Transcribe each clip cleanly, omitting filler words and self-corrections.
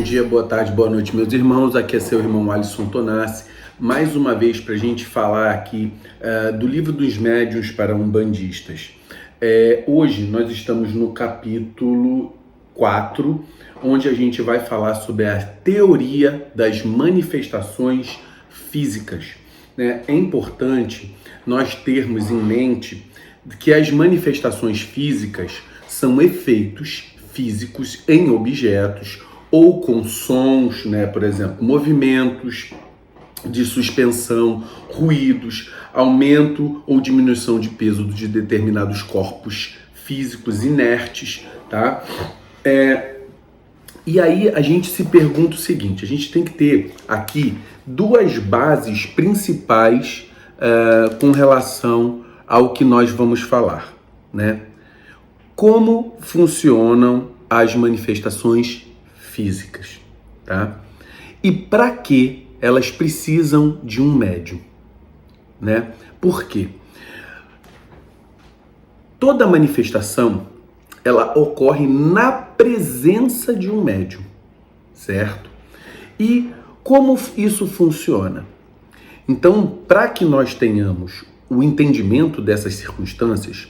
dia, boa tarde, boa noite, meus irmãos. Aqui é seu irmão Alisson Tonassi, mais uma vez para a gente falar aqui do livro dos médiuns para umbandistas. Hoje nós estamos no capítulo 4, onde a gente vai falar sobre a teoria das manifestações físicas. É importante nós termos em mente que as manifestações físicas são efeitos físicos em objetos ou com sons, por exemplo, movimentos de suspensão, ruídos, aumento ou diminuição de peso de determinados corpos físicos inertes, tá? E aí a gente se pergunta o seguinte, a gente tem que ter aqui duas bases principais com relação ao que nós vamos falar, né? Como funcionam as manifestações físicas, tá? E para que elas precisam de um médium, né? Por quê? Toda manifestação, ela ocorre na presença de um médium, certo? E como isso funciona? Então, para que nós tenhamos o entendimento dessas circunstâncias,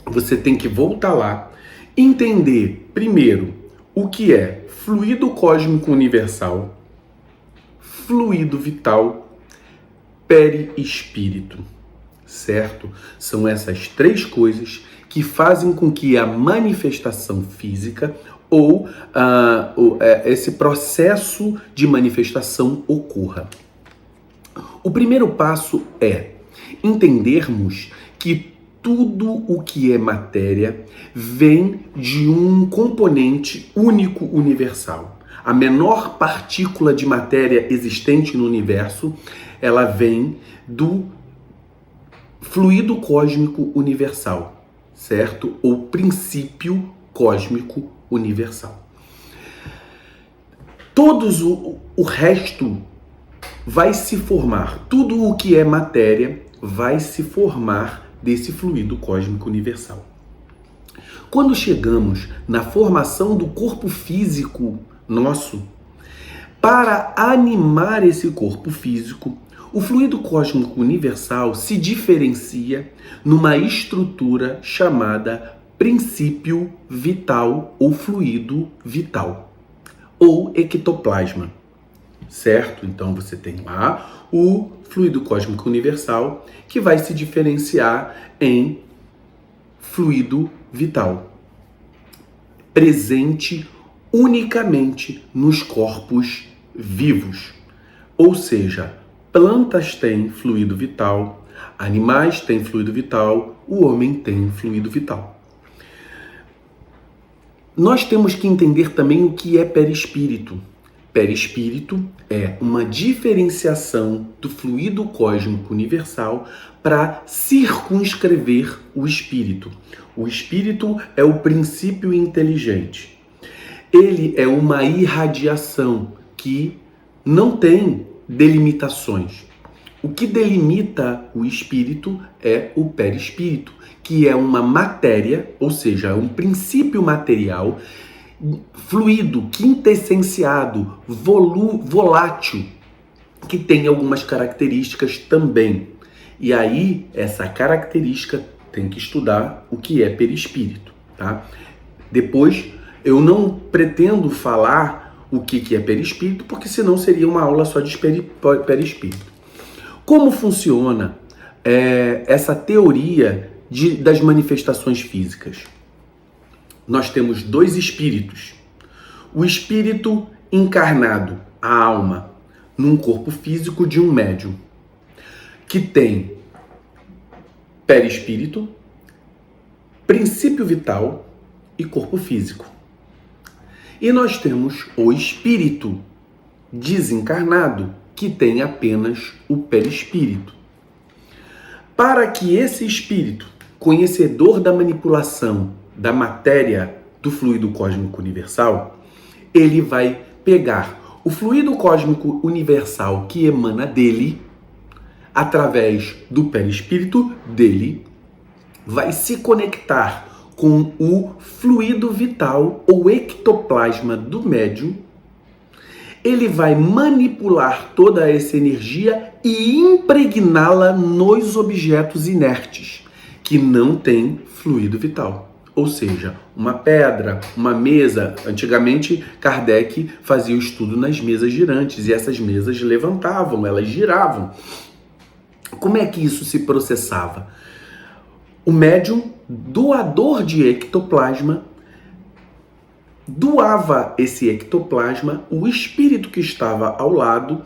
você tem que voltar lá, entender primeiro o que é fluido cósmico universal, fluido vital, perispírito, certo? São essas três coisas que fazem com que a manifestação física ou esse processo de manifestação ocorra. O primeiro passo é entendermos que tudo o que é matéria vem de um componente único universal. A menor partícula de matéria existente no universo, ela vem do fluido cósmico universal, certo? Ou princípio cósmico universal. O resto vai se formar, tudo o que é matéria vai se formar desse fluido cósmico universal. Quando chegamos na formação do corpo físico nosso, para animar esse corpo físico, o fluido cósmico universal se diferencia numa estrutura chamada princípio vital ou fluido vital, ou ectoplasma, certo? Então você tem lá o fluido cósmico universal, que vai se diferenciar em fluido vital, presente unicamente nos corpos vivos. Ou seja, plantas têm fluido vital, animais têm fluido vital, o homem tem fluido vital. Nós temos que entender também o que é perispírito. Perispírito é uma diferenciação do fluido cósmico universal para circunscrever o espírito. O espírito é o princípio inteligente. Ele é uma irradiação que não tem delimitações. O que delimita o espírito é o perispírito, que é uma matéria, ou seja, um princípio material fluido, quintessenciado, volátil, que tem algumas características também. E aí, essa característica tem que estudar o que é perispírito, tá? Depois, eu não pretendo falar o que é perispírito, porque senão seria uma aula só de perispírito. Como funciona essa teoria das manifestações físicas? Nós temos dois espíritos. O espírito encarnado, a alma, num corpo físico de um médium, que tem perispírito, princípio vital e corpo físico. E nós temos o espírito desencarnado, que tem apenas o perispírito. Para que esse espírito, conhecedor da manipulação da matéria do fluido cósmico universal, ele vai pegar o fluido cósmico universal que emana dele, através do perispírito dele, vai se conectar com o fluido vital ou ectoplasma do médium ele vai manipular toda essa energia e impregná-la nos objetos inertes, que não têm fluido vital. Ou seja, uma pedra, uma mesa. Antigamente, Kardec fazia o estudo nas mesas girantes e essas mesas levantavam, elas giravam. Como é que isso se processava? O médium, doador de ectoplasma, doava esse ectoplasma, o espírito que estava ao lado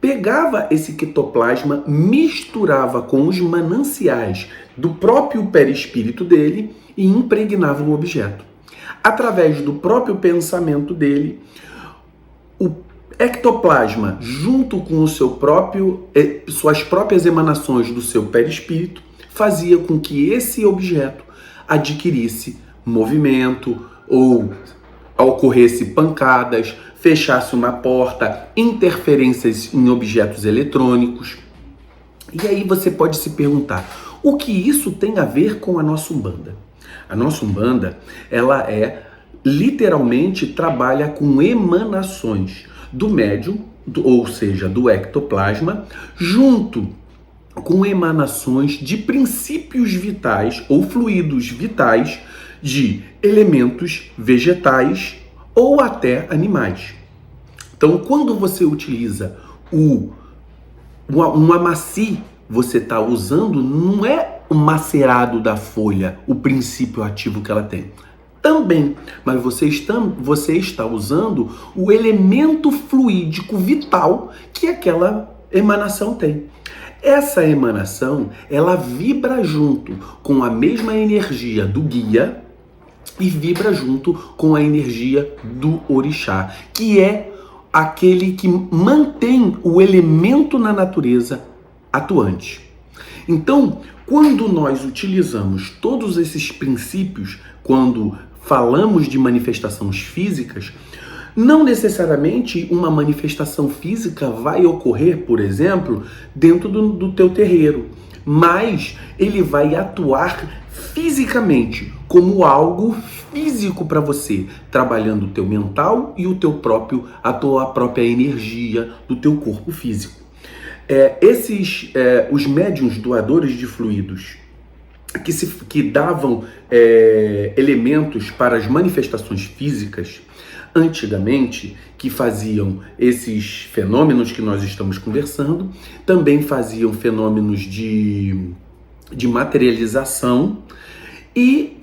pegava esse ectoplasma, misturava com os mananciais do próprio perispírito dele e impregnava o objeto. Através do próprio pensamento dele, o ectoplasma, junto com o suas próprias emanações do seu perispírito, fazia com que esse objeto adquirisse movimento ou ocorresse pancadas, fechasse uma porta, interferências em objetos eletrônicos. E aí você pode se perguntar, o que isso tem a ver com a nossa Umbanda? A nossa Umbanda, ela literalmente trabalha com emanações do médium, ou seja, do ectoplasma, junto com emanações de princípios vitais ou fluidos vitais de elementos vegetais ou até animais. Então, quando você utiliza um amaci, você está usando, não é o macerado da folha, o princípio ativo que ela tem. Também, mas você está usando o elemento fluídico vital que aquela emanação tem. Essa emanação, ela vibra junto com a mesma energia do guia e vibra junto com a energia do orixá, que é aquele que mantém o elemento na natureza atuante. Então, quando nós utilizamos todos esses princípios, quando falamos de manifestações físicas, não necessariamente uma manifestação física vai ocorrer, por exemplo, dentro do teu terreiro, mas ele vai atuar fisicamente, como algo físico para você, trabalhando o teu mental e a tua própria energia do teu corpo físico. Os médiuns doadores de fluidos que davam elementos para as manifestações físicas, antigamente, que faziam esses fenômenos que nós estamos conversando, também faziam fenômenos de materialização, e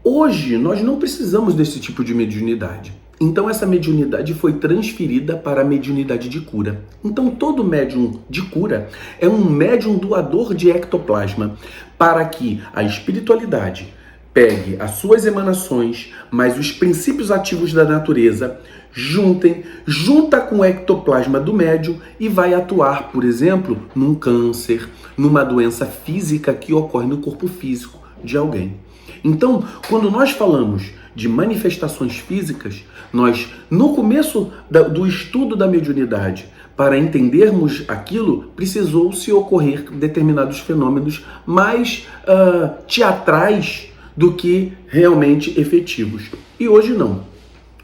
hoje nós não precisamos desse tipo de mediunidade. Então essa mediunidade foi transferida para a mediunidade de cura. Então todo médium de cura é um médium doador de ectoplasma, para que a espiritualidade pegue as suas emanações, mas os princípios ativos da natureza, junta com o ectoplasma do médium e vai atuar, por exemplo, num câncer, numa doença física que ocorre no corpo físico de alguém. Então, quando nós falamos de manifestações físicas, nós, no começo do estudo da mediunidade, para entendermos aquilo, precisou-se ocorrer determinados fenômenos mais teatrais do que realmente efetivos. E hoje não.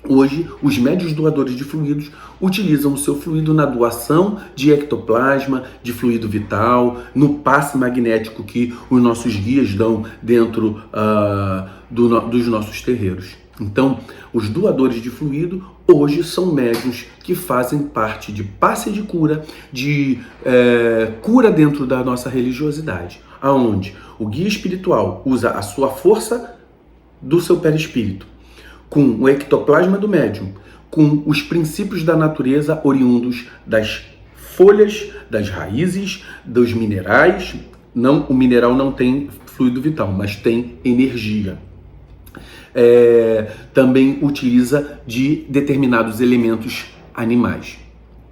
Hoje, os médiuns doadores de fluidos utilizam o seu fluido na doação de ectoplasma, de fluido vital, no passe magnético que os nossos guias dão dentro dos nossos terreiros. Então, os doadores de fluido hoje são médiuns que fazem parte de passe de cura, de cura dentro da nossa religiosidade, aonde o guia espiritual usa a sua força do seu perispírito, com o ectoplasma do médium, com os princípios da natureza oriundos das folhas, das raízes, dos minerais. Não, o mineral não tem fluido vital, mas tem energia. Também utiliza de determinados elementos animais.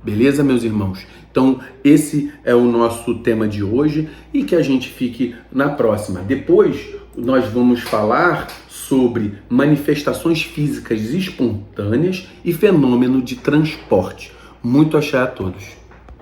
Beleza, meus irmãos? Então, esse é o nosso tema de hoje e que a gente fique na próxima. Depois, nós vamos falar sobre manifestações físicas espontâneas e fenômeno de transporte. Muito axé a todos.